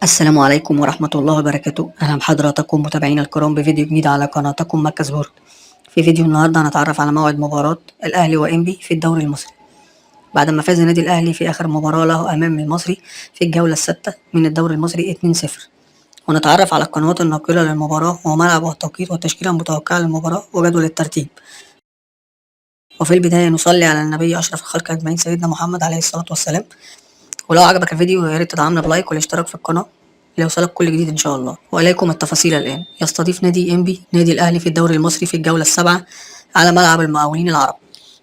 السلام عليكم ورحمة الله وبركاته. أهلا بحضراتكم متابعينا الكرام بفيديو جديد على قناتكم مركز بورد. في فيديو النهاردة هنتعرف على موعد مباراة الأهلي وإنبي في الدوري المصري بعد ما فاز النادي الأهلي في آخر مباراة له أمام المصري في الجولة السادسة من الدوري المصري 2-0. ونتعرف على القنوات الناقلة للمباراة وملعب والتوقيت والتشكيلة المتوقعة للمباراة وجدول الترتيب. وفي البداية نصلي على النبي أشرف الخلق أجمعين سيدنا محمد عليه الصلاة والسلام. ولو عجبك الفيديو يا ريت تدعمنا بلايك والاشتراك في القناة ليوصلك كل جديد إن شاء الله. وإليكم التفاصيل الآن. يستضيف نادي إنبي نادي الأهلي في الدوري المصري في الجولة السابعة على ملعب المقاولين العرب،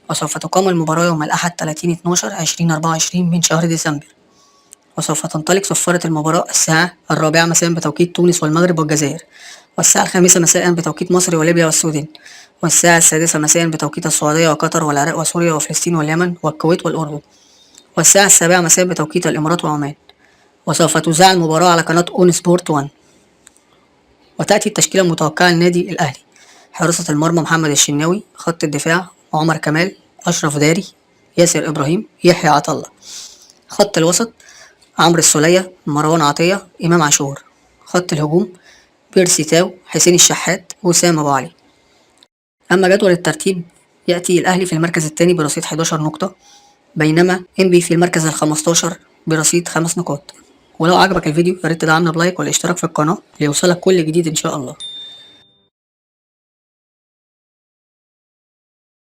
وسوف تقام المباراة يوم الأحد 30/12/2024 من شهر ديسمبر. وسوف تنطلق صفارة المباراة الساعة 4 مساء بتوقيت تونس والمغرب والجزائر، والساعة 5 مساء بتوقيت مصر وليبيا والسودان، والساعة 6 مساء بتوقيت السعودية وقطر والعراق وسوريا وفلسطين واليمن والكويت والأردن، والساعة 7 مساء بتوقيت الإمارات وعمان. وسوف تذاع المباراة على قناة أون سبورت 1. وتأتي التشكيلة المتوقعة للنادي الأهلي: حراسة المرمى محمد الشناوي، خط الدفاع عمر كمال، أشرف داري، ياسر إبراهيم، يحيى عطلة. خط الوسط عمرو السولية، مروان عطية، إمام عاشور. خط الهجوم بيرسي تاو، حسين الشحات، وسام أبو علي. أما جدول الترتيب يأتي الأهلي في المركز الثاني برصيد 11 نقطة، بينما إنبي في المركز ال15 برصيد 5 نقاط. ولو عجبك الفيديو ياريت تدعمنا بلايك والاشتراك في القناة ليوصلك كل جديد إن شاء الله.